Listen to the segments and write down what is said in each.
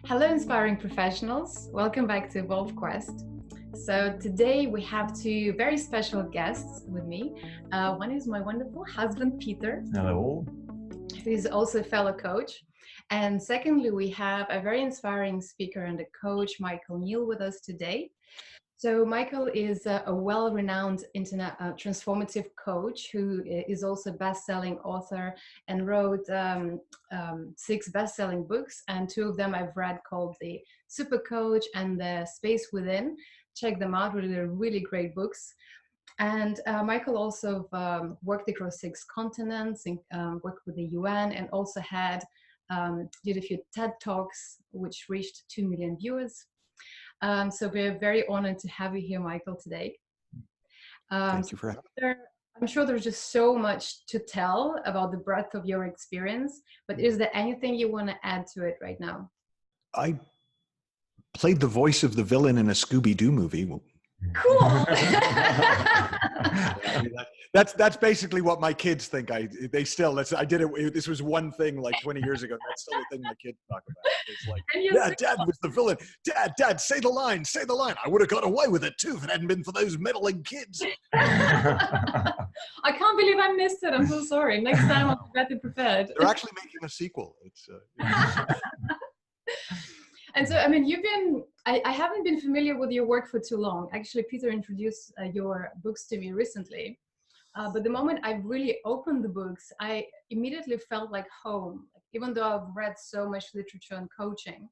Hello, inspiring professionals. Welcome back to Evolve Quest. So today we have two very special guests with me. One is my wonderful husband, Peter. Hello. Who is also a fellow coach. And secondly, we have a very inspiring speaker and a coach, Michael Neill, with us today. So Michael is a well-renowned internet transformative coach who is also a best-selling author and wrote 6 best-selling books, and 2 of them I've read, called the Supercoach and the Space Within. Check them out, they're really great books. And Michael also worked across 6 continents and worked with the UN, and also did a few TED Talks, which reached 2 million viewers. So we're very honored to have you here, Michael, today. Thank you for having me. I'm sure there's just so much to tell about the breadth of your experience, but is there anything you want to add to it right now? I played the voice of the villain in a Scooby-Doo movie. Cool. That's basically what my kids think. I did it. This was one thing like 20 years ago. That's still the thing my kids talk about. It's like, yeah, Dad was the villain. Dad, say the line. I would have got away with it too if it hadn't been for those meddling kids. I can't believe I missed it. I'm so sorry. Next time I'll be better prepared. They're actually making a sequel. And so, I mean, I haven't been familiar with your work for too long. Actually, Peter introduced your books to me recently. But the moment I really opened the books, I immediately felt like home. Even though I've read so much literature on coaching,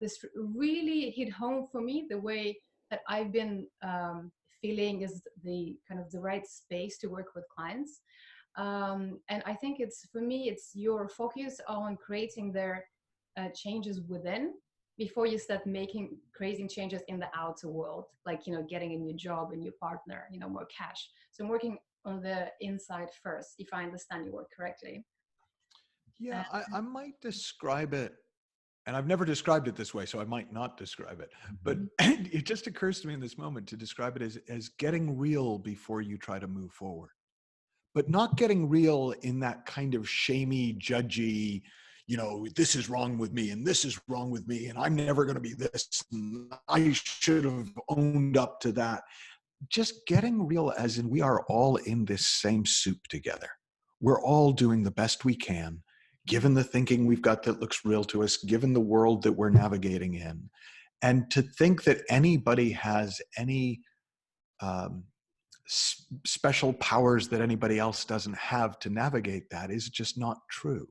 this really hit home for me, the way that I've been feeling is the kind of the right space to work with clients. And I think for me, it's your focus on creating their changes within, before you start creating changes in the outer world, like, getting a new job, a new partner, more cash. So I'm working on the inside first, if I understand your work correctly. Yeah, I might describe it, and I've never described it this way, so I might not describe it, but it just occurs to me in this moment to describe it as getting real before you try to move forward. But not getting real in that kind of shamey, judgy, this is wrong with me and this is wrong with me and I'm never going to be this and I should have owned up to that. Just getting real as in we are all in this same soup together. We're all doing the best we can, given the thinking we've got that looks real to us, given the world that we're navigating in. And to think that anybody has any special powers that anybody else doesn't have to navigate that is just not true.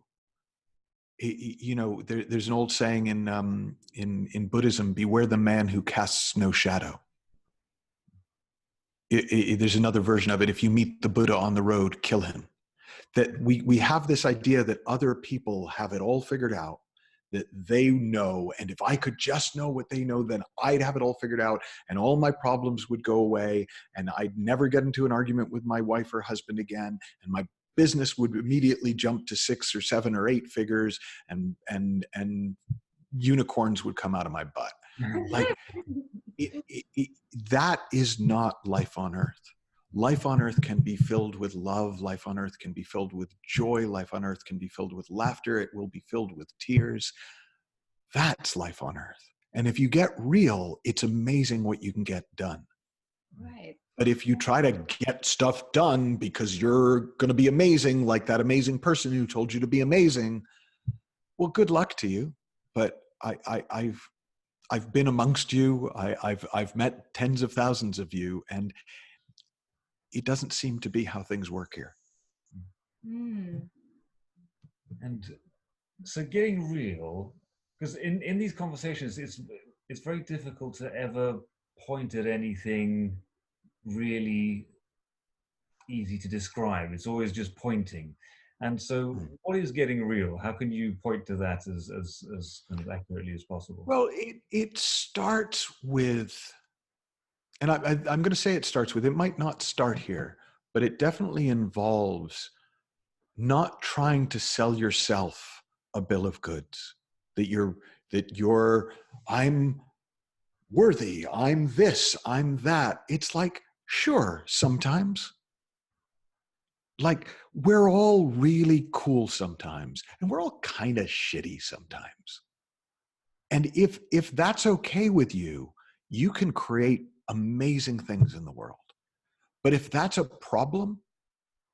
There's an old saying in Buddhism: beware the man who casts no shadow. There's another version of it: if you meet the Buddha on the road, kill him. That we have this idea that other people have it all figured out, that they know, and if I could just know what they know, then I'd have it all figured out and all my problems would go away and I'd never get into an argument with my wife or husband again, and my business would immediately jump to 6 or 7 or 8 figures, and unicorns would come out of my butt. Like that is not life on earth. Life on earth can be filled with love. Life on earth can be filled with joy. Life on earth can be filled with laughter. It will be filled with tears. That's life on earth. And if you get real, it's amazing what you can get done. Right. But if you try to get stuff done because you're going to be amazing, like that amazing person who told you to be amazing, well, good luck to you. But I've been amongst you. I've met tens of thousands of you, and it doesn't seem to be how things work here. Mm. And so getting real, because in these conversations, it's very difficult to ever point at anything really easy to describe. It's always just pointing. And so what is getting real? How can you point to that as kind of accurately as possible? Well, it starts with, and I'm going to say it starts with, it might not start here, but it definitely involves not trying to sell yourself a bill of goods, that I'm worthy, I'm this, I'm that. It's like, sure, sometimes. Like, we're all really cool sometimes, and we're all kind of shitty sometimes. And if that's okay with you, you can create amazing things in the world. But if that's a problem,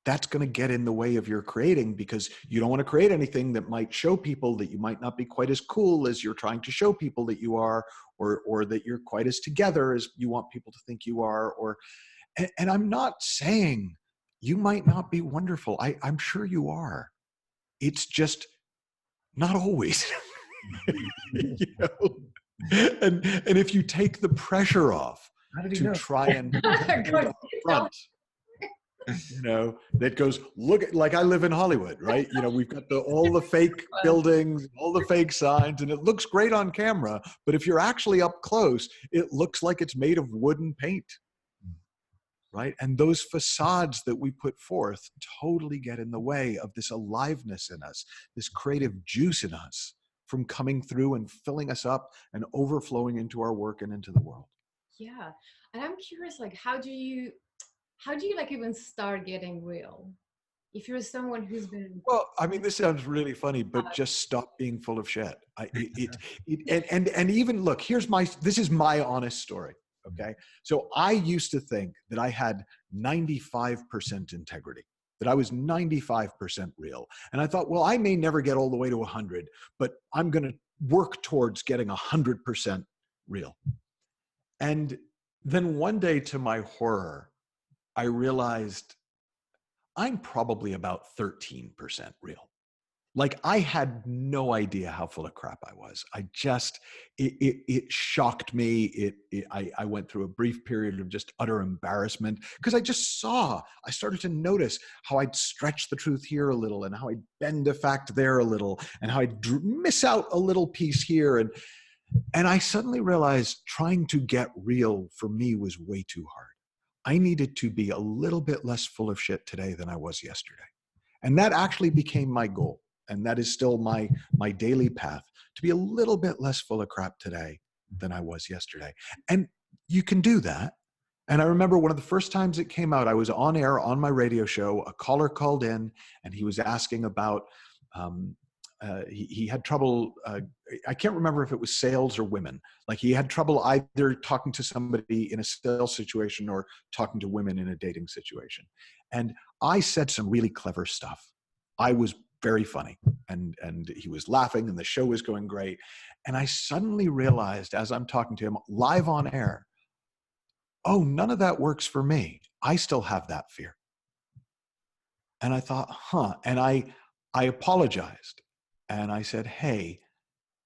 that's going to get in the way of your creating, because you don't want to create anything that might show people that you might not be quite as cool as you're trying to show people that you are, or that you're quite as together as you want people to think you are. And I'm not saying you might not be wonderful. I'm sure you are. It's just not always. You know? And if you take the pressure off to try and hold up front, you know, that goes, look at, like I live in Hollywood, right? You know, we've got all the fake buildings, all the fake signs, and it looks great on camera, but if you're actually up close, it looks like it's made of wood and paint, right? And those facades that we put forth totally get in the way of this aliveness in us, this creative juice in us, from coming through and filling us up and overflowing into our work and into the world. Yeah. And I'm curious, like, how do you like even start getting real? If you're someone who's been, well, I mean, this sounds really funny, but just stop being full of shit. And even look, this is my honest story. Okay. So I used to think that I had 95% integrity, that I was 95% real. And I thought, well, I may never get all the way to 100, but I'm going to work towards getting 100% real. And then one day, to my horror, I realized I'm probably about 13% real. Like, I had no idea how full of crap I was. It shocked me. I went through a brief period of just utter embarrassment, because I started to notice how I'd stretch the truth here a little, and how I'd bend a fact there a little, and how I'd miss out a little piece here. And I suddenly realized trying to get real for me was way too hard. I needed to be a little bit less full of shit today than I was yesterday. And that actually became my goal. And that is still my daily path, to be a little bit less full of crap today than I was yesterday. And you can do that. And I remember one of the first times it came out, I was on air on my radio show. A caller called in, and he was asking about, he had trouble, I can't remember if it was sales or women. Like, he had trouble either talking to somebody in a sales situation or talking to women in a dating situation. And I said some really clever stuff. I was very funny, and he was laughing, and the show was going great. And I suddenly realized, as I'm talking to him live on air, oh, none of that works for me. I still have that fear. And I thought, and I apologized. And I said, hey,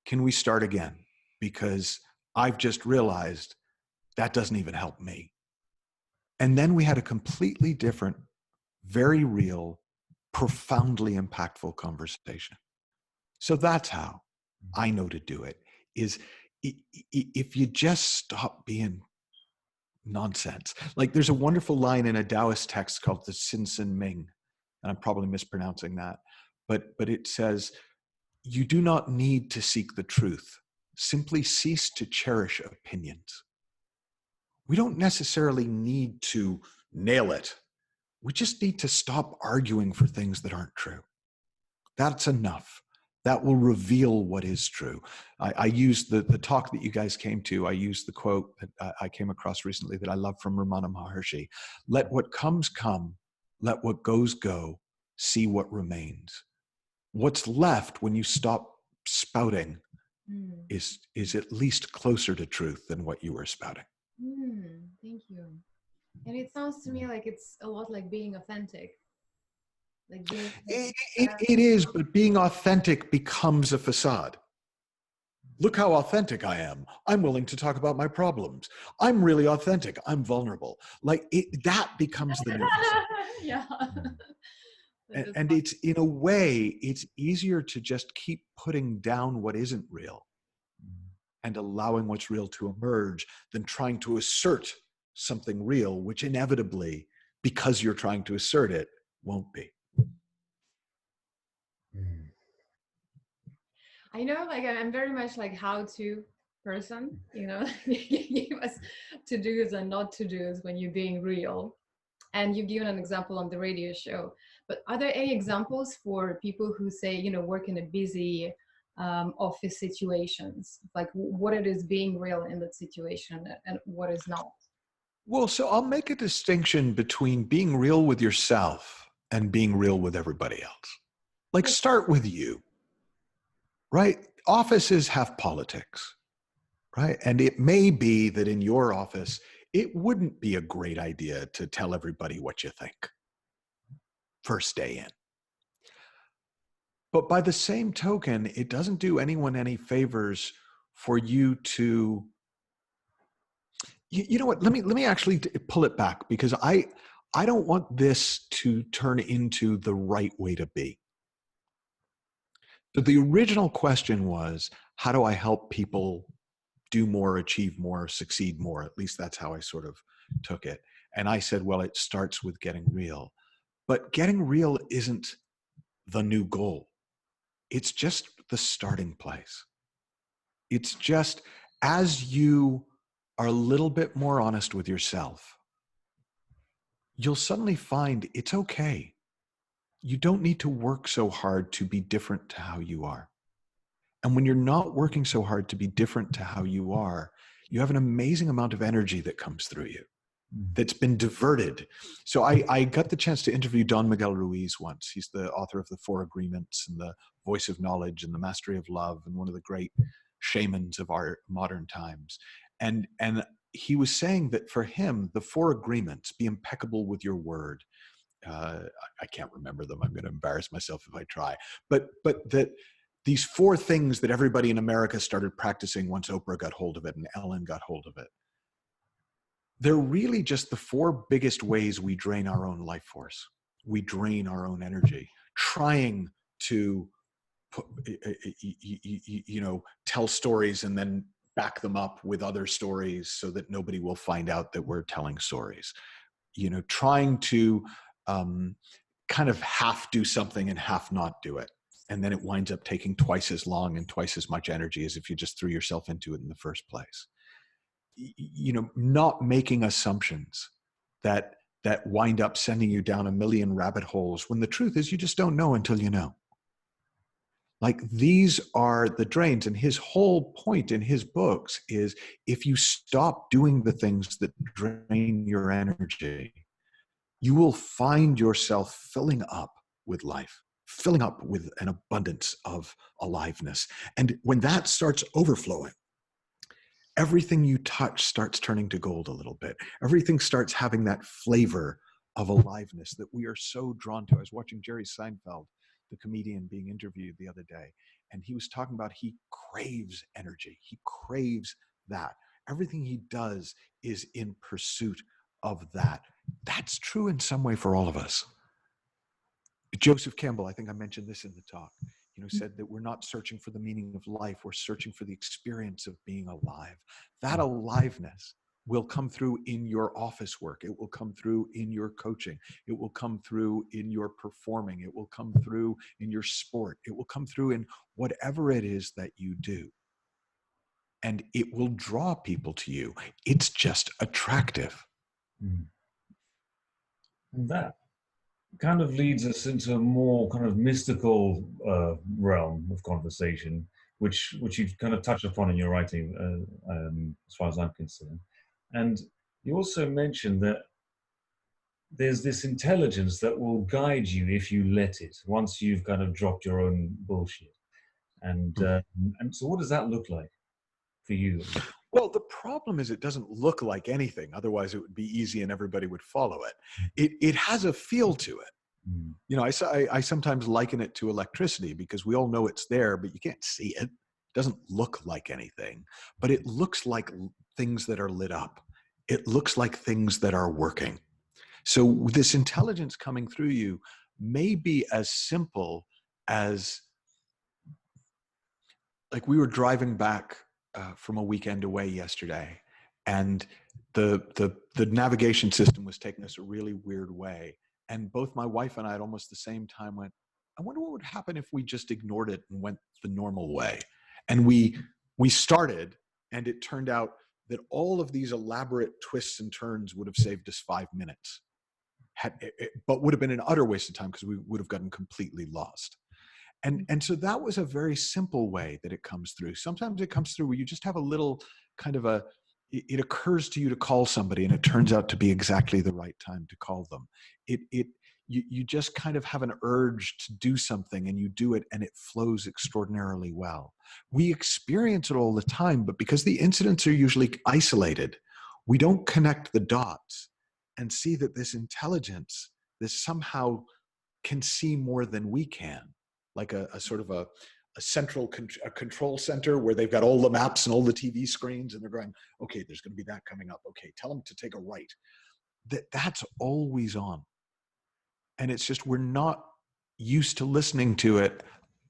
can we start again? Because I've just realized that doesn't even help me. And then we had a completely different, very real, profoundly impactful conversation. So that's how I know to do it, is if you just stop being nonsense. Like, there's a wonderful line in a Taoist text called the Sin Sin Ming, and I'm probably mispronouncing that, but it says, you do not need to seek the truth. Simply cease to cherish opinions. We don't necessarily need to nail it. We just need to stop arguing for things that aren't true. That's enough. That will reveal what is true. I used the talk that you guys came to. I used the quote that I came across recently that I love from Ramana Maharshi. Let what comes come, let what goes go, see what remains. What's left when you stop spouting is at least closer to truth than what you were spouting. Thank you. And it sounds to me like it's a lot like being authentic. Like it is, but being authentic becomes a facade. Look how authentic I am. I'm willing to talk about my problems. I'm really authentic. I'm vulnerable. Like, that becomes the new facade. Yeah. And it's, in a way, it's easier to just keep putting down what isn't real and allowing what's real to emerge than trying to assert something real, which inevitably, because you're trying to assert it, won't be. I know, like, I'm very much like how-to person, you know, you give us to-dos and not to-dos when you're being real. And you've given an example on the radio show. But are there any examples for people who say, you know, work in a busy office situations, like what it is being real in that situation and what is not? Well, so I'll make a distinction between being real with yourself and being real with everybody else. Like, start with you, right? Offices have politics, right? And it may be that in your office, it wouldn't be a great idea to tell everybody what you think first day in. But by the same token, it doesn't do anyone any favors for you to, you know what, let me actually pull it back, because I don't want this to turn into the right way to be. So the original question was, how do I help people do more, achieve more, succeed more? At least that's how I sort of took it. And I said, well, it starts with getting real. But getting real isn't the new goal. It's just the starting place. It's just, as you are a little bit more honest with yourself, you'll suddenly find it's okay. You don't need to work so hard to be different to how you are. And when you're not working so hard to be different to how you are, you have an amazing amount of energy that comes through you that's been diverted. So I got the chance to interview Don Miguel Ruiz once. He's the author of The Four Agreements and The Voice of Knowledge and The Mastery of Love, and one of the great shamans of our modern times. And he was saying that for him, the Four Agreements, be impeccable with your word. I can't remember them. I'm going to embarrass myself if I try. But that these four things that everybody in America started practicing once Oprah got hold of it and Ellen got hold of it, they're really just the four biggest ways we drain our own life force. We drain our own energy, trying to tell stories and then back them up with other stories so that nobody will find out that we're telling stories. Trying to kind of half do something and half not do it. And then it winds up taking twice as long and twice as much energy as if you just threw yourself into it in the first place. Not making assumptions that wind up sending you down a million rabbit holes, when the truth is you just don't know until you know. Like, these are the drains. And his whole point in his books is, if you stop doing the things that drain your energy, you will find yourself filling up with life, filling up with an abundance of aliveness. And when that starts overflowing, everything you touch starts turning to gold a little bit. Everything starts having that flavor of aliveness that we are so drawn to. I was watching Jerry Seinfeld, the comedian, being interviewed the other day, and he was talking about he craves energy. He craves that. Everything he does is in pursuit of that. That's true in some way for all of us. Joseph Campbell, I think I mentioned this in the talk, said that we're not searching for the meaning of life. We're searching for the experience of being alive. That aliveness will come through in your office work. It will come through in your coaching. It will come through in your performing. It will come through in your sport. It will come through in whatever it is that you do. And it will draw people to you. It's just attractive. And that kind of leads us into a more kind of mystical realm of conversation, which you've kind of touched upon in your writing, as far as I'm concerned. And you also mentioned that there's this intelligence that will guide you if you let it, once you've kind of dropped your own bullshit. And so what does that look like for you? Well, the problem is it doesn't look like anything. Otherwise, it would be easy and everybody would follow it. It has a feel to it. I sometimes liken it to electricity, because we all know it's there, but you can't see it. It doesn't look like anything, but it looks like things that are lit up. It looks like things that are working. So this intelligence coming through you may be as simple as, like, we were driving back from a weekend away yesterday, and the navigation system was taking us a really weird way. And both my wife and I at almost the same time went, I wonder what would happen if we just ignored it and went the normal way. And we started, and it turned out that all of these elaborate twists and turns would have saved us 5 minutes, but would have been an utter waste of time, because we would have gotten completely lost. And so that was a very simple way that it comes through. Sometimes it comes through where you just have a little kind of it occurs to you to call somebody, and it turns out to be exactly the right time to call them. You just kind of have an urge to do something, and you do it, and it flows extraordinarily well. We experience it all the time, but because the incidents are usually isolated, we don't connect the dots and see that this intelligence, this somehow can see more than we can, like a sort of a central control center where they've got all the maps and all the TV screens, and they're going, okay, there's going to be that coming up. Okay, tell them to take a right. That's always on. And it's just, we're not used to listening to it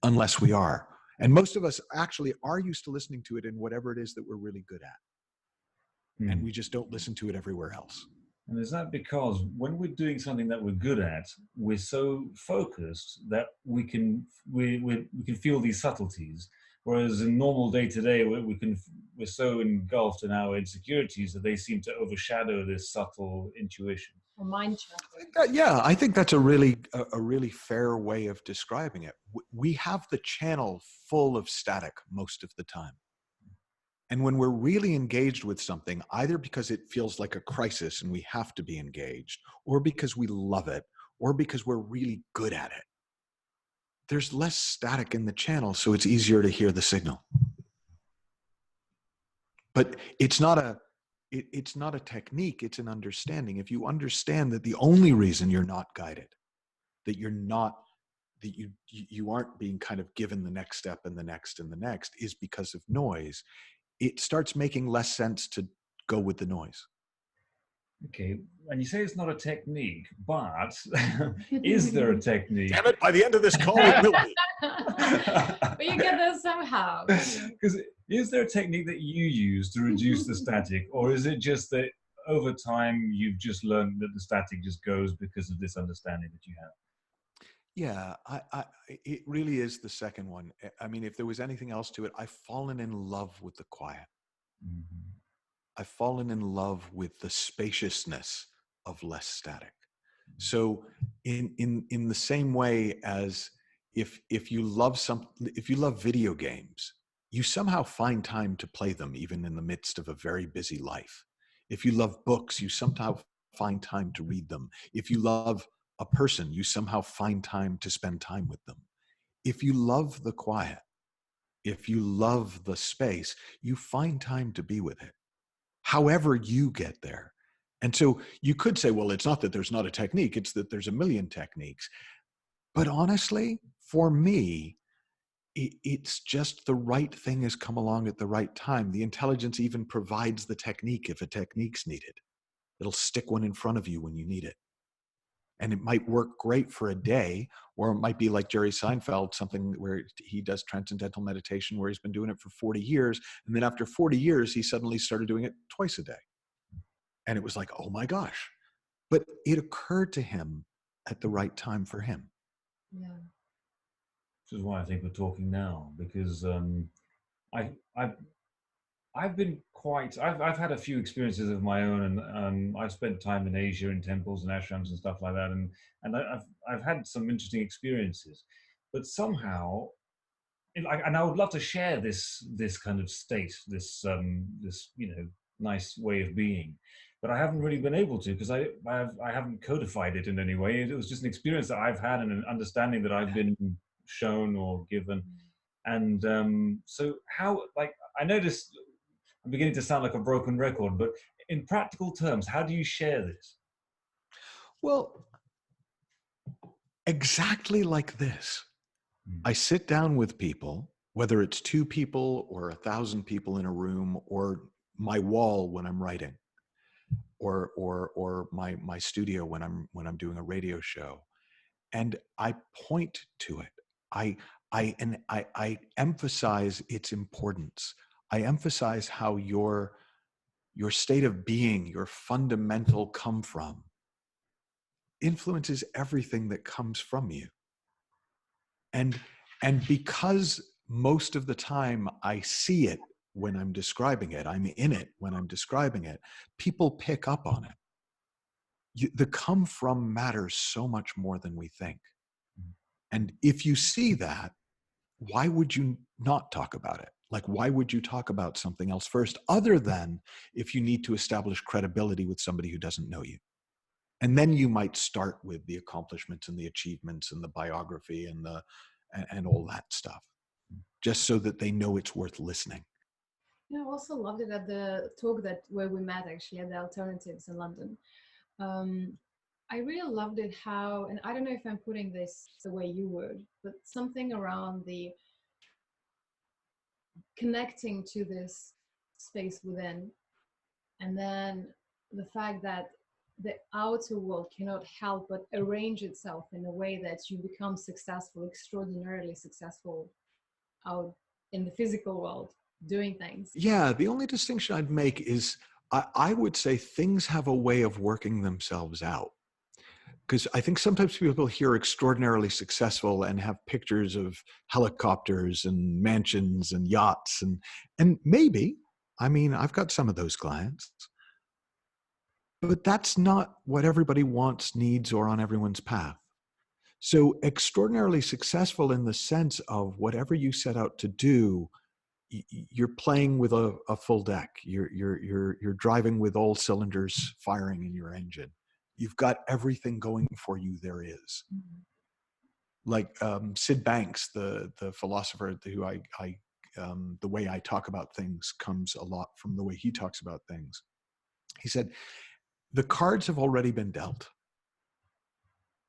unless we are. And most of us actually are used to listening to it in whatever it is that we're really good at. And we just don't listen to it everywhere else. And is that because when we're doing something that we're good at, we're so focused that we can feel these subtleties, whereas in normal day to day we're so engulfed in our insecurities that they seem to overshadow this subtle intuition. Or mind chat. Yeah, I think that's a really fair way of describing it. We have the channel full of static most of the time. And when we're really engaged with something, either because it feels like a crisis and we have to be engaged, or because we love it, or because we're really good at it, there's less static in the channel, so it's easier to hear the signal. But it's not a technique, it's an understanding. If you understand that the only reason you're not guided, that you aren't being kind of given the next step and the next and the next, is because of noise, it starts making less sense to go with the noise. Okay, and you say it's not a technique, but is there a technique? Damn it, by the end of this call, it will be. But you get there somehow. Because is there a technique that you use to reduce the static, or is it just that over time you've just learned that the static just goes because of this understanding that you have? Yeah, it really is the second one. I mean, if there was anything else to it, I've fallen in love with the quiet. Mm-hmm. I've fallen in love with the spaciousness of less static. So in the same way as if you love video games, you somehow find time to play them even in the midst of a very busy life. If you love books, you somehow find time to read them. If you love a person, you somehow find time to spend time with them. If you love the quiet, if you love the space, you find time to be with it, however you get there. And so you could say, well, it's not that there's not a technique, it's that there's a million techniques. But honestly, for me, it's just the right thing has come along at the right time. The intelligence even provides the technique if a technique's needed. It'll stick one in front of you when you need it. And it might work great for a day, or it might be like Jerry Seinfeld, something where he does transcendental meditation, where he's been doing it for 40 years. And then after 40 years, he suddenly started doing it twice a day. And it was like, oh my gosh. But it occurred to him at the right time for him. Yeah. Which is why I think we're talking now, because I've been I've had a few experiences of my own, and I've spent time in Asia in temples and ashrams and stuff like that, and I've had some interesting experiences, but somehow, and I would love to share this kind of state, this nice way of being, but I haven't really been able to, because I haven't codified it in any way. It was just an experience that I've had and an understanding that I've been shown or given, and so how, like, I noticed. I'm beginning to sound like a broken record, but in practical terms, how do you share this? Well, exactly like this. I sit down with people, whether it's 2 people or 1,000 people in a room, or my wall when I'm writing, or my studio when I'm doing a radio show, and I point to it. I emphasize its importance. I emphasize how your state of being, your fundamental come from, influences everything that comes from you. And because most of the time I see it when I'm describing it, I'm in it when I'm describing it, people pick up on it. The come from matters so much more than we think. And if you see that, why would you not talk about it? Like, why would you talk about something else first, other than if you need to establish credibility with somebody who doesn't know you? And then you might start with the accomplishments and the achievements and the biography and all that stuff, just so that they know it's worth listening. Yeah, I also loved it at the talk where we met, actually, at the Alternatives in London. I really loved it how, and I don't know if I'm putting this the way you would, but something around the connecting to this space within, and then the fact that the outer world cannot help but arrange itself in a way that you become successful, extraordinarily successful out in the physical world doing things. Yeah, the only distinction I'd make is I would say things have a way of working themselves out. Because I think sometimes people hear extraordinarily successful and have pictures of helicopters and mansions and yachts, and maybe, I mean, I've got some of those clients, but that's not what everybody wants, needs, or on everyone's path. So extraordinarily successful in the sense of whatever you set out to do, you're playing with a full deck. You're driving with all cylinders firing in your engine. You've got everything going for you there is. Mm-hmm. Like Sid Banks, the philosopher who the way I talk about things comes a lot from the way he talks about things. He said, the cards have already been dealt.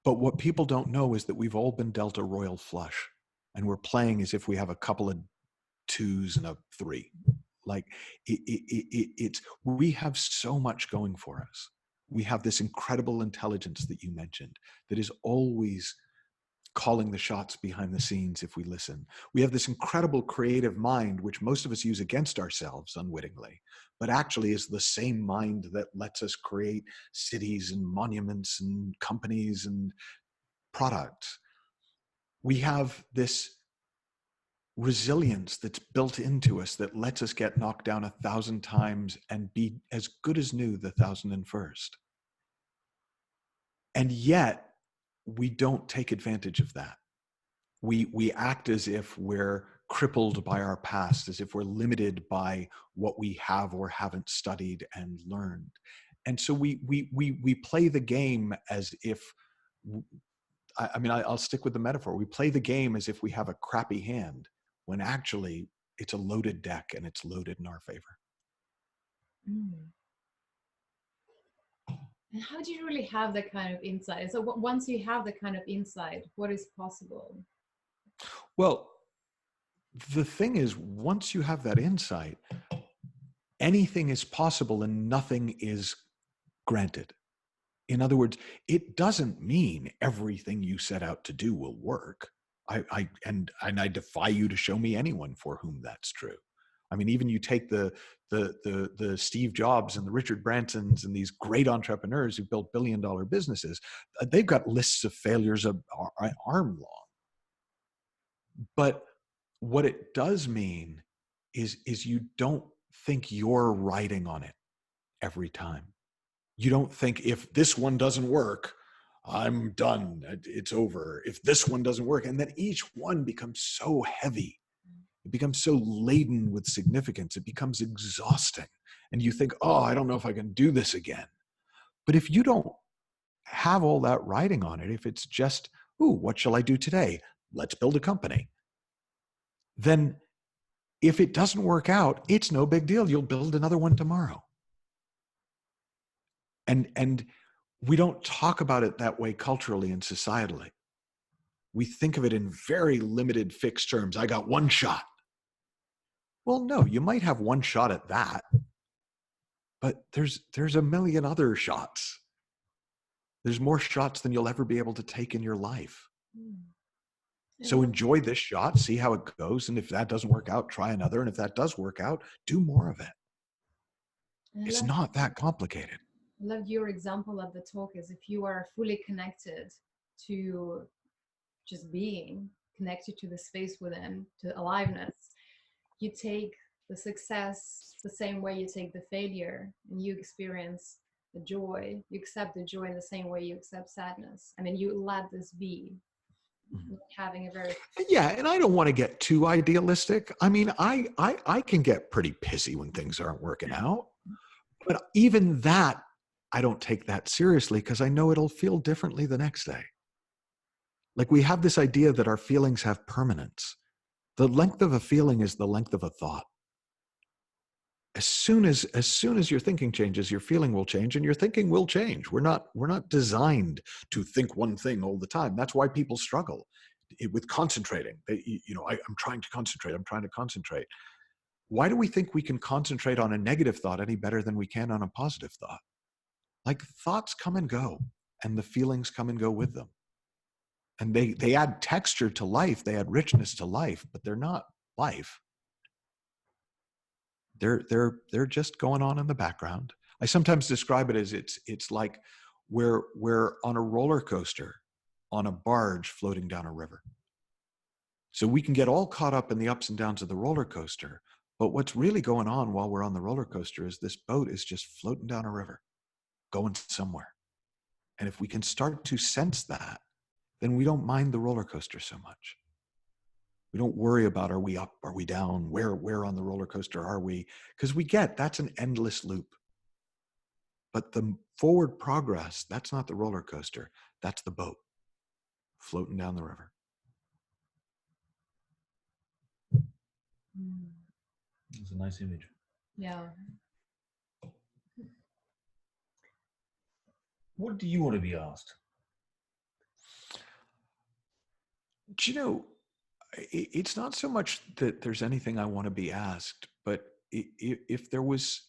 But what people don't know is that we've all been dealt a royal flush, and we're playing as if we have a couple of 2s and a 3. Like it's, we have so much going for us. We have this incredible intelligence that you mentioned that is always calling the shots behind the scenes if we listen. We have this incredible creative mind, which most of us use against ourselves unwittingly, but actually is the same mind that lets us create cities and monuments and companies and products. We have this resilience that's built into us that lets us get knocked down 1,000 times and be as good as new the 1,001st. And yet we don't take advantage of that. We act as if we're crippled by our past, as if we're limited by what we have or haven't studied and learned. And so we play the game as if, I mean, I'll stick with the metaphor. We play the game as if we have a crappy hand, when actually it's a loaded deck and it's loaded in our favor. Mm. And how do you really have that kind of insight? So once you have that kind of insight, what is possible? Well, the thing is, once you have that insight, anything is possible and nothing is granted. In other words, it doesn't mean everything you set out to do will work. I defy you to show me anyone for whom that's true. I mean, even you take the Steve Jobs and the Richard Bransons and these great entrepreneurs who built billion-dollar businesses, they've got lists of failures an arm long. But what it does mean is you don't think you're riding on it every time. You don't think, if this one doesn't work, I'm done, it's over. If this one doesn't work, and then each one becomes so heavy. It becomes so laden with significance. It becomes exhausting. And you think, oh, I don't know if I can do this again. But if you don't have all that riding on it, if it's just, ooh, what shall I do today? Let's build a company. Then if it doesn't work out, it's no big deal. You'll build another one tomorrow. And we don't talk about it that way culturally and societally. We think of it in very limited, fixed terms. I got one shot. Well, no, you might have one shot at that, but there's a million other shots. There's more shots than you'll ever be able to take in your life. So enjoy this shot, see how it goes. And if that doesn't work out, try another. And if that does work out, do more of it. It's not that complicated. I loved your example of the talk is if you are fully connected to just being connected to the space within, to aliveness, you take the success the same way you take the failure, and you experience the joy. You accept the joy in the same way you accept sadness. I mean, you let this be. having a very Yeah, and I don't want to get too idealistic. I mean, I can get pretty pissy when things aren't working out, but even that, I don't take that seriously because I know it'll feel differently the next day. Like we have this idea that our feelings have permanence. The length of a feeling is the length of a thought. As soon as your thinking changes, your feeling will change and your thinking will change. We're not designed to think one thing all the time. That's why people struggle with concentrating. I'm trying to concentrate. I'm trying to concentrate. Why do we think we can concentrate on a negative thought any better than we can on a positive thought? Like thoughts come and go and the feelings come and go with them. And they add texture to life. They add richness to life, but they're not life. They're just going on in the background. I sometimes describe it as it's like we're on a roller coaster on a barge floating down a river. So we can get all caught up in the ups and downs of the roller coaster, but what's really going on while we're on the roller coaster is this boat is just floating down a river, going somewhere. And if we can start to sense that, then we don't mind the roller coaster so much. We don't worry about, are we up, are we down, where on the roller coaster are we? Because we get that's an endless loop. But the forward progress, that's not the roller coaster, that's the boat floating down the river. It's a nice image. Yeah. What do you want to be asked? Do you know, it's not so much that there's anything I want to be asked, but if there was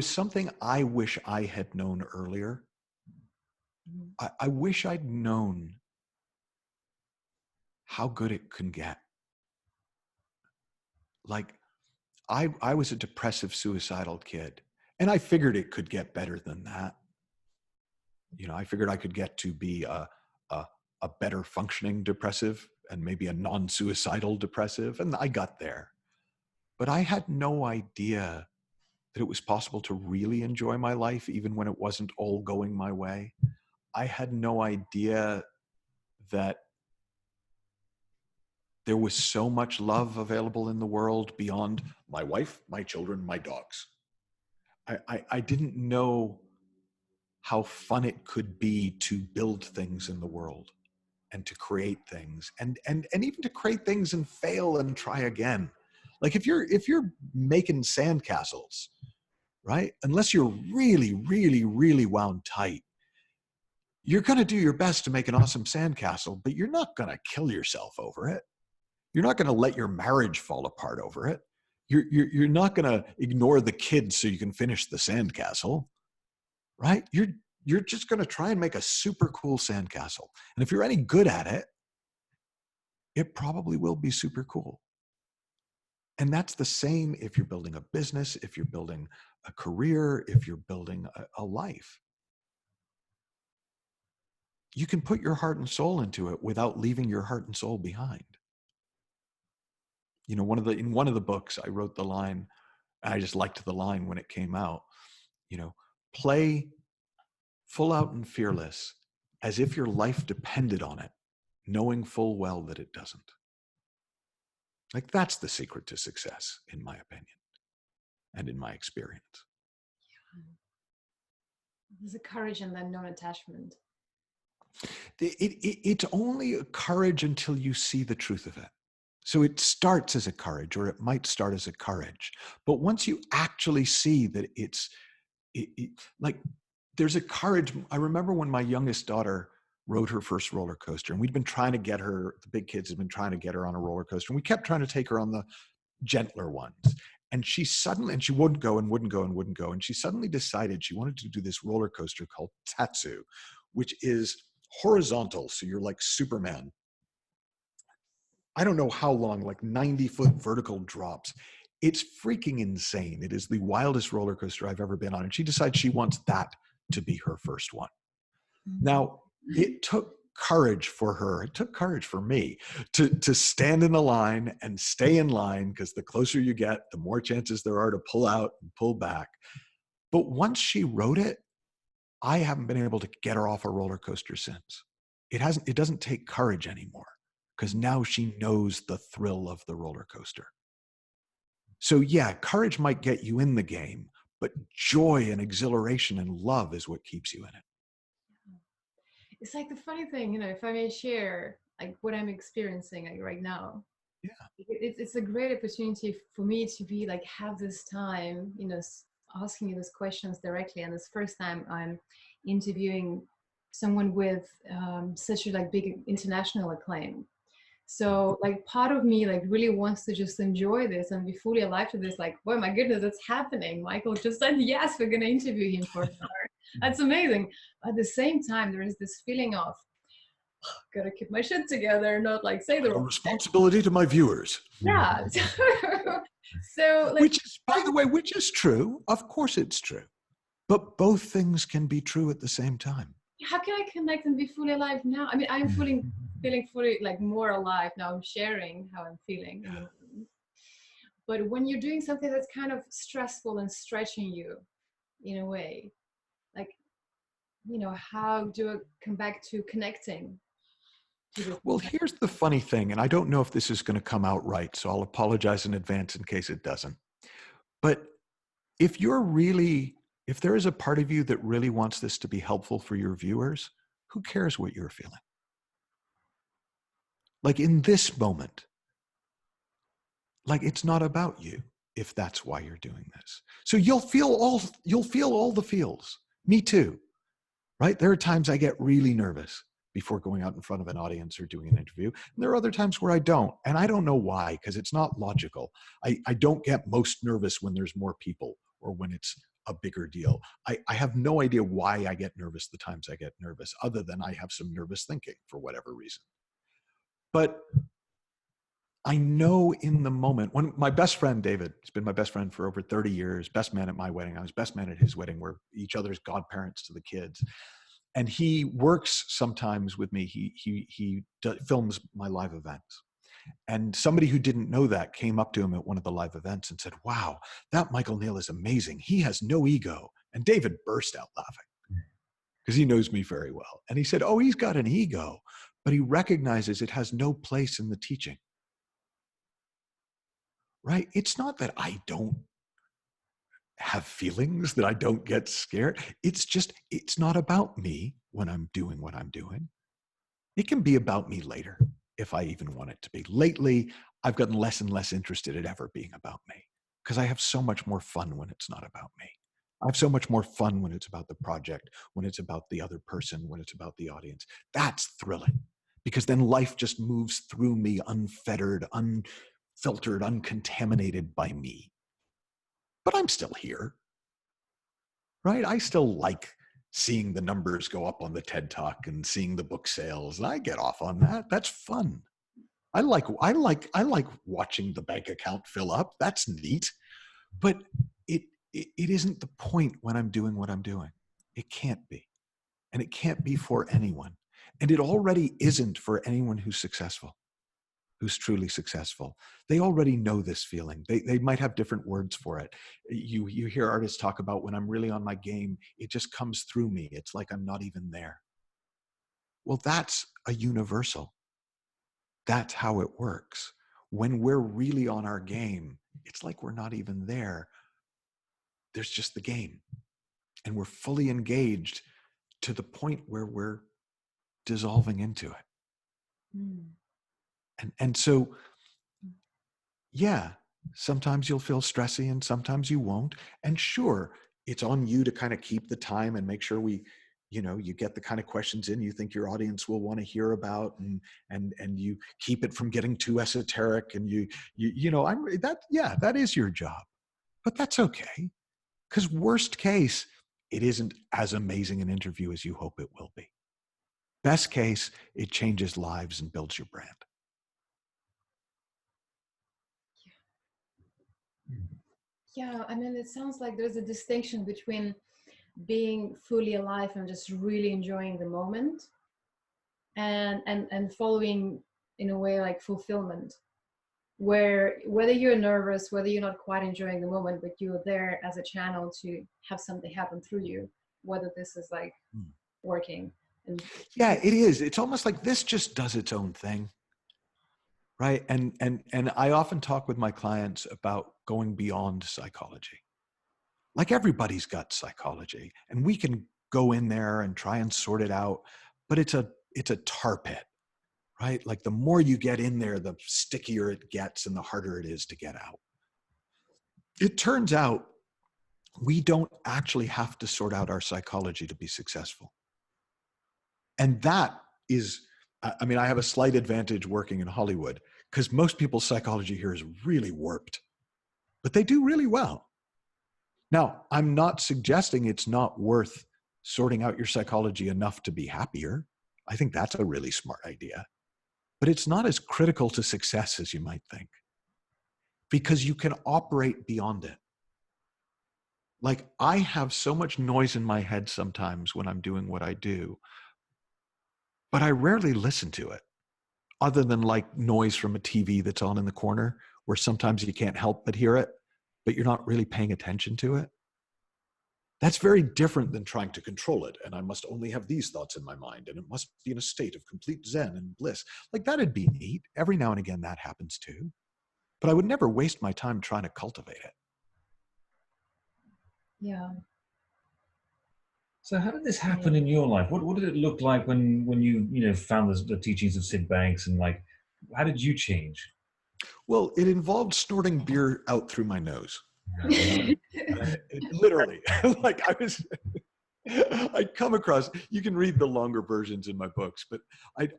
something I wish I had known earlier, I wish I'd known how good it can get. Like, I was a depressive, suicidal kid, and I figured it could get better than that. I figured I could get to be a better functioning depressive and maybe a non-suicidal depressive, and I got there. But I had no idea that it was possible to really enjoy my life even when it wasn't all going my way. I had no idea that there was so much love available in the world beyond my wife, my children, my dogs. I didn't know how fun it could be to build things in the world and to create things and even to create things and fail and try again. Like if you're making sandcastles, right? Unless you're really, really, really wound tight, you're going to do your best to make an awesome sandcastle, but you're not going to kill yourself over it. You're not going to let your marriage fall apart over it. You're not going to ignore the kids so you can finish the sandcastle, right? You're just going to try and make a super cool sandcastle. And if you're any good at it, it probably will be super cool. And that's the same if you're building a business, if you're building a career, if you're building a life. You can put your heart and soul into it without leaving your heart and soul behind. In one of the books, I wrote the line, and I just liked the line when it came out, play full out and fearless as if your life depended on it, knowing full well that it doesn't. Like that's the secret to success, in my opinion, and in my experience. There's a courage and then non-attachment. It's only a courage until you see the truth of it. So it starts as a courage, or it might start as a courage. But once you actually see that it's like there's a courage. I remember when my youngest daughter rode her first roller coaster, and we'd been trying to get her, the big kids had been trying to get her on a roller coaster, and we kept trying to take her on the gentler ones. And she wouldn't go and wouldn't go and wouldn't go. And she suddenly decided she wanted to do this roller coaster called Tatsu, which is horizontal. So you're like Superman. I don't know how long, like 90-foot vertical drops. It's freaking insane. It is the wildest roller coaster I've ever been on. And she decides she wants that to be her first one. Now, it took courage for her. It took courage for me to stand in the line and stay in line, because the closer you get, the more chances there are to pull out and pull back. But once she rode it, I haven't been able to get her off a roller coaster since. it doesn't take courage anymore, because now she knows the thrill of the roller coaster. So yeah, courage might get you in the game, but joy and exhilaration and love is what keeps you in it. It's like the funny thing, if I may share, like what I'm experiencing like right now. Yeah. It's a great opportunity for me to be like, have this time, asking you these questions directly. And this first time I'm interviewing someone with such a like big international acclaim. So like part of me like really wants to just enjoy this and be fully alive to this. Like, oh my goodness, it's happening. Michael just said yes, we're gonna interview him for an hour. That's amazing. At the same time, there is this feeling of gotta keep my shit together, not like say the A wrong responsibility to my viewers. yeah. So like, Which is, by the way, which is true. Of course it's true. But both things can be true at the same time. how can I connect and be fully alive now? I mean, I'm feeling fully like more alive now. I'm sharing how I'm feeling in the moment. But when you're doing something that's kind of stressful and stretching you in a way, like, how do I come back to connecting to this? Well, here's the funny thing, and I don't know if this is going to come out right, so I'll apologize in advance in case it doesn't. But if there is a part of you that really wants this to be helpful for your viewers, who cares what you're feeling? Like in this moment, like it's not about you if that's why you're doing this. So you'll feel all the feels. Me too, right? There are times I get really nervous before going out in front of an audience or doing an interview. And there are other times where I don't. And I don't know why, because it's not logical. I don't get most nervous when there's more people or when it's a bigger deal. I have no idea why I get nervous the times I get nervous, other than I have some nervous thinking for whatever reason. But I know in the moment, when my best friend, David, has been my best friend for over 30 years, best man at my wedding. I was best man at his wedding. We're each other's godparents to the kids. And he works sometimes with me. He films my live events. And somebody who didn't know that came up to him at one of the live events and said, wow, that Michael Neill is amazing. He has no ego. And David burst out laughing because he knows me very well. And he said, oh, he's got an ego, but he recognizes it has no place in the teaching. Right? It's not that I don't have feelings, that I don't get scared. It's just, it's not about me when I'm doing what I'm doing. It can be about me later if I even want it to be. Lately, I've gotten less and less interested in ever being about me because I have so much more fun when it's not about me. I have so much more fun when it's about the project, when it's about the other person, when it's about the audience. That's thrilling because then life just moves through me unfettered, unfiltered, uncontaminated by me. But I'm still here, right? I still like seeing the numbers go up on the TED Talk and seeing the book sales. And I get off on that. That's fun. I like watching the bank account fill up. That's neat. But it isn't the point when I'm doing what I'm doing. It can't be. And it can't be for anyone. And it already isn't for anyone who's successful, who's truly successful. They already know this feeling. They might have different words for it. You hear artists talk about when I'm really on my game, it just comes through me. It's like I'm not even there. Well, that's a universal. That's how it works. When we're really on our game, it's like we're not even there. There's just the game. And we're fully engaged to the point where we're dissolving into it. Mm. And so, yeah, sometimes you'll feel stressy and sometimes you won't. And sure, it's on you to kind of keep the time and make sure you get the kind of questions in you think your audience will want to hear about, and you keep it from getting too esoteric, and that is your job. But that's okay. Because worst case, it isn't as amazing an interview as you hope it will be. Best case, it changes lives and builds your brand. Yeah, I mean, it sounds like there's a distinction between being fully alive and just really enjoying the moment and following in a way like fulfillment, where whether you're nervous, whether you're not quite enjoying the moment, but you're there as a channel to have something happen through you, whether this is like working And Yeah, it is. It's almost like this just does its own thing. Right. And I often talk with my clients about going beyond psychology. Like everybody's got psychology and we can go in there and try and sort it out, but it's a tar pit, right? Like the more you get in there, the stickier it gets and the harder it is to get out. It turns out we don't actually have to sort out our psychology to be successful. And that is, I mean, I have a slight advantage working in Hollywood because most people's psychology here is really warped, but they do really well. Now, I'm not suggesting it's not worth sorting out your psychology enough to be happier. I think that's a really smart idea, but it's not as critical to success as you might think because you can operate beyond it. Like I have so much noise in my head sometimes when I'm doing what I do, but I rarely listen to it other than like noise from a TV that's on in the corner where sometimes you can't help but hear it, but you're not really paying attention to it. That's very different than trying to control it. And I must only have these thoughts in my mind and it must be in a state of complete zen and bliss. Like that'd be neat. Every now and again that happens too. But I would never waste my time trying to cultivate it. yeah. So how did this happen in your life? What did it look like when you found the teachings of Sid Banks, and like how did you change? Well, it involved snorting beer out through my nose. Literally, like I'd come across, you can read the longer versions in my books, but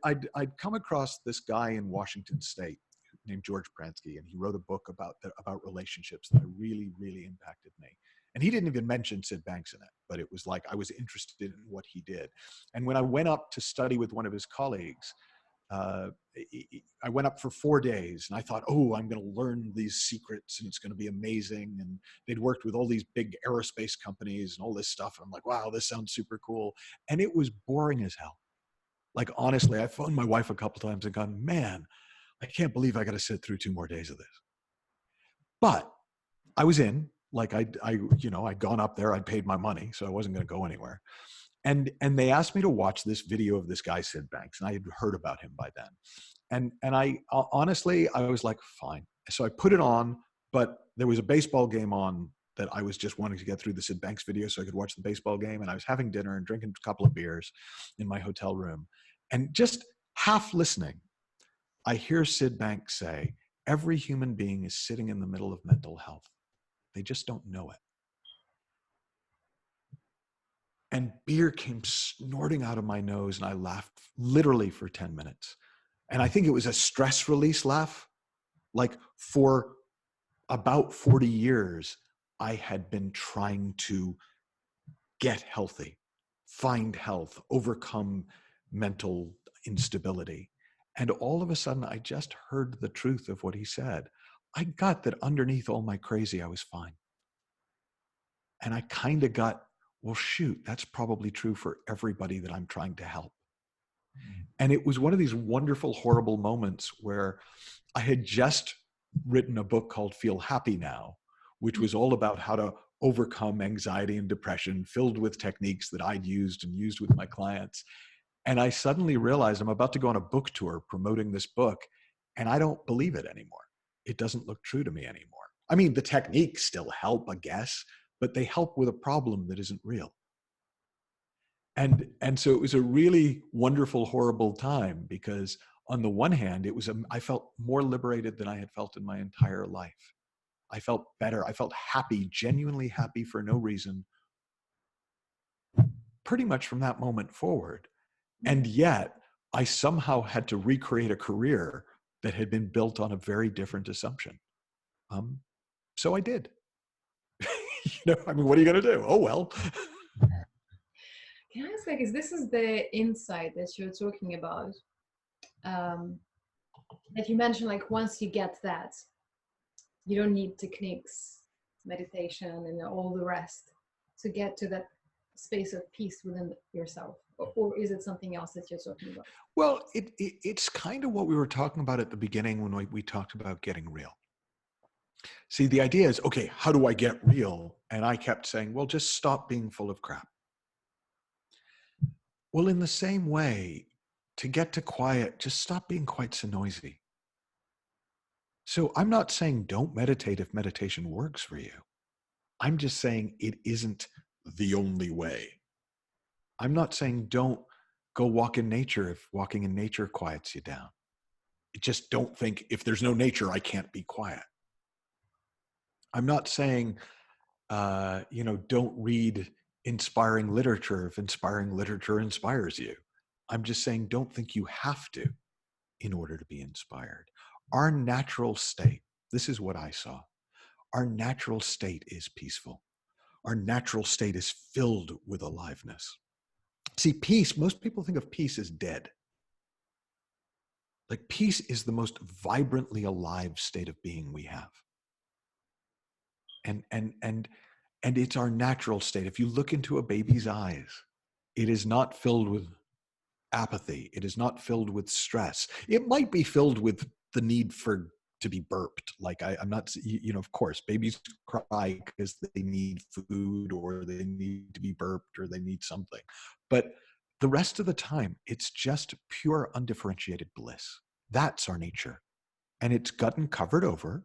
I'd come across this guy in Washington State named George Pransky, and he wrote a book about relationships that really, really impacted me. And he didn't even mention Sid Banks in it, but it was like I was interested in what he did. And when I went up to study with one of his colleagues, I went up for 4 days and I thought, oh, I'm going to learn these secrets and it's going to be amazing. And they'd worked with all these big aerospace companies and all this stuff. And I'm like, wow, this sounds super cool. And it was boring as hell. Like, honestly, I phoned my wife a couple times and gone, man, I can't believe I got to sit through 2 more days of this. But I was in, like I'd gone up there, I'd paid my money, so I wasn't going to go anywhere. And they asked me to watch this video of this guy, Sid Banks, and I had heard about him by then. And I honestly, I was like, fine. So I put it on, but there was a baseball game on that I was just wanting to get through the Sid Banks video so I could watch the baseball game. And I was having dinner and drinking a couple of beers in my hotel room. And just half listening, I hear Sid Banks say, every human being is sitting in the middle of mental health. They just don't know it. And beer came snorting out of my nose and I laughed literally for 10 minutes. And I think it was a stress release laugh. Like for about 40 years, I had been trying to get healthy, find health, overcome mental instability. And all of a sudden, I just heard the truth of what he said. I got that underneath all my crazy, I was fine. And I kind of got, well, shoot, that's probably true for everybody that I'm trying to help. And it was one of these wonderful, horrible moments where I had just written a book called Feel Happy Now, which was all about how to overcome anxiety and depression, filled with techniques that I'd used and used with my clients. And I suddenly realized I'm about to go on a book tour promoting this book, and I don't believe it anymore. It doesn't look true to me anymore. I mean, the techniques still help, I guess, but they help with a problem that isn't real. And so it was a really wonderful, horrible time because on the one hand, I felt more liberated than I had felt in my entire life. I felt better. I felt happy, genuinely happy for no reason, pretty much from that moment forward. And yet I somehow had to recreate a career that had been built on a very different assumption. So I did. I mean, what are you going to do? Oh, well. Can I ask, like, is the insight that you're talking about, that you mentioned, like, once you get that, you don't need techniques, meditation, and all the rest to get to that space of peace within yourself? Or is it something else that you're talking about? Well, it's kind of what we were talking about at the beginning when we talked about getting real. See, the idea is, okay, how do I get real? And I kept saying, well, just stop being full of crap. Well, in the same way, to get to quiet, just stop being quite so noisy. So I'm not saying don't meditate if meditation works for you. I'm just saying it isn't the only way. I'm not saying don't go walk in nature if walking in nature quiets you down. Just don't think if there's no nature, I can't be quiet. I'm not saying, don't read inspiring literature if inspiring literature inspires you. I'm just saying don't think you have to in order to be inspired. Our natural state, this is what I saw. Our natural state is peaceful. Our natural state is filled with aliveness. See, peace, most people think of peace as dead. Like peace is the most vibrantly alive state of being we have. And it's our natural state. If you look into a baby's eyes, it is not filled with apathy. It is not filled with stress. It might be filled with the need to be burped. Like I'm not, of course, babies cry because they need food or they need to be burped or they need something. But the rest of the time, it's just pure undifferentiated bliss. That's our nature. And it's gotten covered over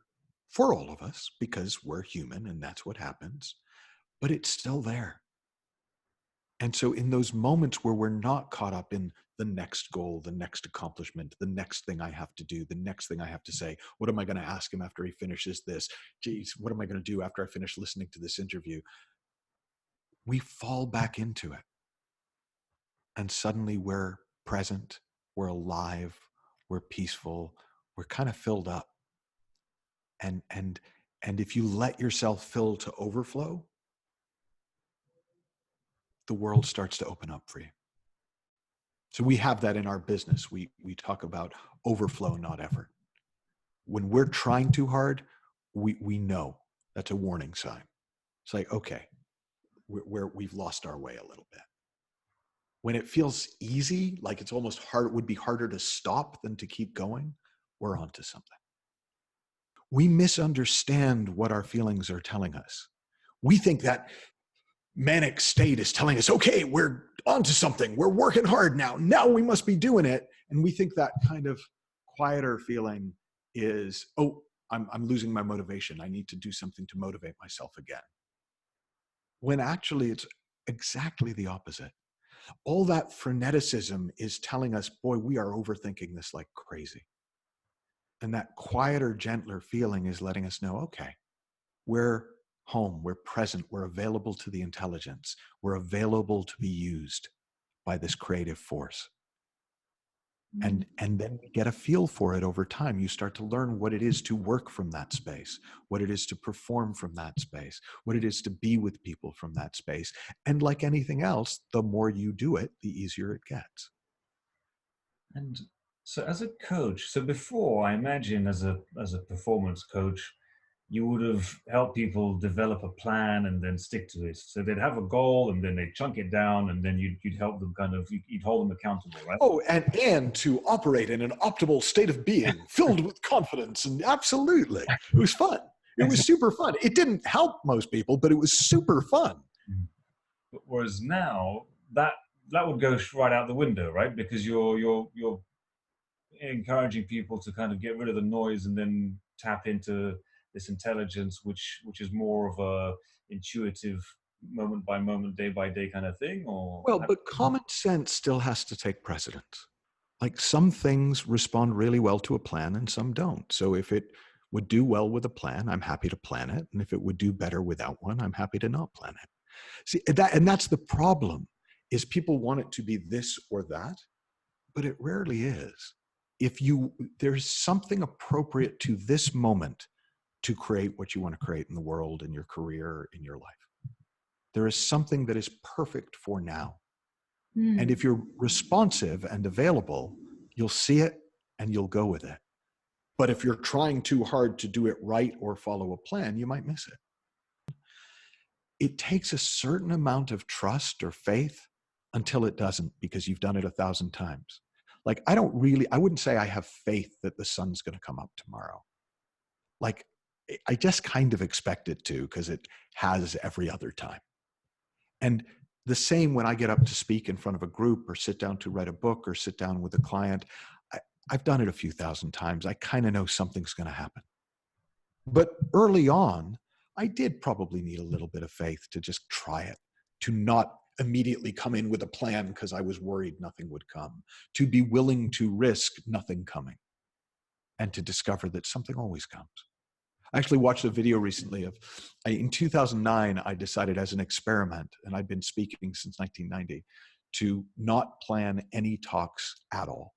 for all of us because we're human and that's what happens. But it's still there. And so in those moments where we're not caught up in the next goal, the next accomplishment, the next thing I have to do, the next thing I have to say, what am I going to ask him after he finishes this? Geez, what am I going to do after I finish listening to this interview? We fall back into it. And suddenly we're present, we're alive, we're peaceful, we're kind of filled up. And if you let yourself fill to overflow, the world starts to open up for you. So we have that in our business. We talk about overflow, not effort. When we're trying too hard, we know that's a warning sign. It's like, okay, we've lost our way a little bit. When it feels easy, like it's almost hard, it would be harder to stop than to keep going, we're onto something. We misunderstand what our feelings are telling us. We think that manic state is telling us, okay, we're onto something. We're working hard now. Now we must be doing it. And we think that kind of quieter feeling is, oh, I'm losing my motivation. I need to do something to motivate myself again. When actually it's exactly the opposite. All that freneticism is telling us, boy, we are overthinking this like crazy. And that quieter, gentler feeling is letting us know, okay, we're home, we're present, we're available to the intelligence, we're available to be used by this creative force. And then we get a feel for it over time. You start to learn what it is to work from that space, what it is to perform from that space, what it is to be with people from that space. And like anything else, the more you do it, the easier it gets. And so as a coach, so before, I imagine as a performance coach, you would have helped people develop a plan and then stick to it. So they'd have a goal and then they'd chunk it down and then you'd help them you'd hold them accountable, right? Oh, and to operate in an optimal state of being filled with confidence. And absolutely, it was fun. It was super fun. It didn't help most people, but it was super fun. Whereas now that would go right out the window, right? Because you're encouraging people to kind of get rid of the noise and then tap into this intelligence, which is more of a intuitive, moment by moment, day by day kind of thing. Or well, but common sense still has to take precedence. Like some things respond really well to a plan and some don't. So if it would do well with a plan, I'm happy to plan it. And if it would do better without one, I'm happy to not plan it. See, that's the problem, is people want it to be this or that, but it rarely is. There's something appropriate to this moment to create what you want to create in the world, in your career, in your life. There is something that is perfect for now. And if you're responsive and available, you'll see it and you'll go with it. But if you're trying too hard to do it right or follow a plan, you might miss it. It takes a certain amount of trust or faith until it doesn't, because you've done it 1,000 times. Like, I wouldn't say I have faith that the sun's going to come up tomorrow. Like, I just kind of expect it to, because it has every other time. And the same when I get up to speak in front of a group or sit down to write a book or sit down with a client. I've done it a few thousand times. I kind of know something's going to happen. But early on, I did probably need a little bit of faith to just try it, to not immediately come in with a plan because I was worried nothing would come, to be willing to risk nothing coming, and to discover that something always comes. I actually watched a video recently of, in 2009, I decided as an experiment, and I'd been speaking since 1990, to not plan any talks at all.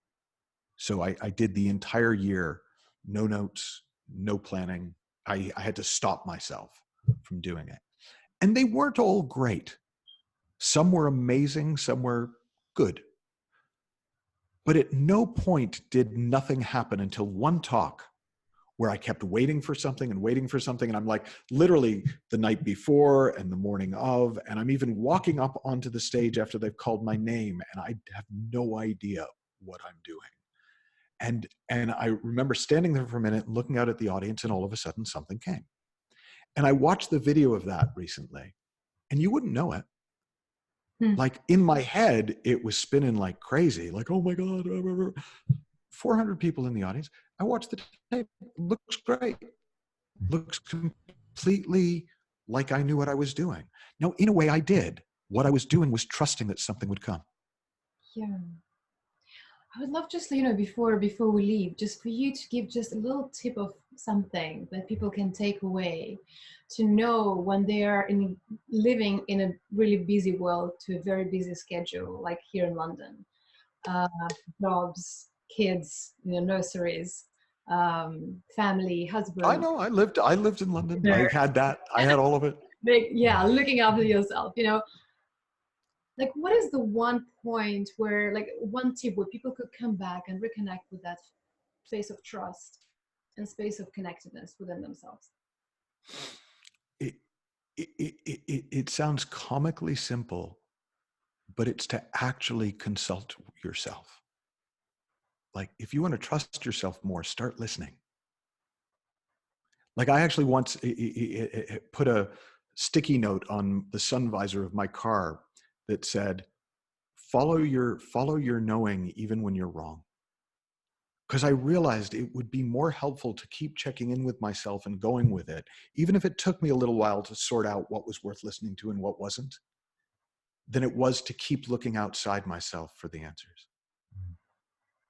So I did the entire year, no notes, no planning. I had to stop myself from doing it. And they weren't all great. Some were amazing, some were good. But at no point did nothing happen until one talk where I kept waiting for something. And I'm like, literally the night before and the morning of, and I'm even walking up onto the stage after they've called my name, and I have no idea what I'm doing. And I remember standing there for a minute, looking out at the audience, and all of a sudden something came. And I watched the video of that recently, and you wouldn't know it. Like in my head, it was spinning like crazy, like, oh my God, 400 people in the audience. I watched the tape, looks great. Looks completely like I knew what I was doing. No, in a way I did. What I was doing was trusting that something would come. Yeah. I would love just, before we leave, just for you to give just a little tip of something that people can take away to know when they are living in a really busy world to a very busy schedule, like here in London, jobs, kids, nurseries, family, husband. I know. I lived in London. I had that. I had all of it. Looking after yourself, Like, what is the one point where, like, one tip where people could come back and reconnect with that space of trust and space of connectedness within themselves? It sounds comically simple, but it's to actually consult yourself. Like, if you want to trust yourself more, start listening. Like, I actually once put a sticky note on the sun visor of my car that said, follow your knowing even when you're wrong. Because I realized it would be more helpful to keep checking in with myself and going with it, even if it took me a little while to sort out what was worth listening to and what wasn't, than it was to keep looking outside myself for the answers.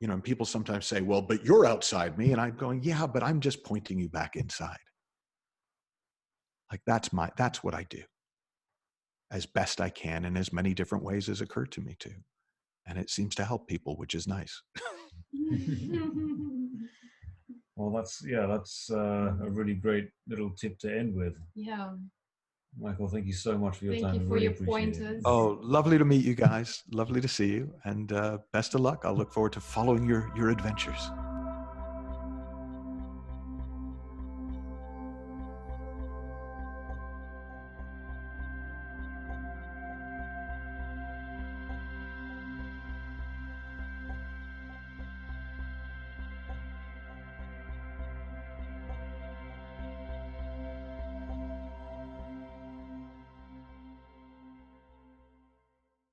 And people sometimes say, well, but you're outside me. And I'm going, yeah, but I'm just pointing you back inside. Like, that's what I do as best I can in as many different ways as occur to me to. And it seems to help people, which is nice. Well, that's a really great little tip to end with. Yeah. Michael, thank you so much for your time. Thank you for your pointers. Oh, lovely to meet you guys. Lovely to see you. And best of luck. I'll look forward to following your adventures.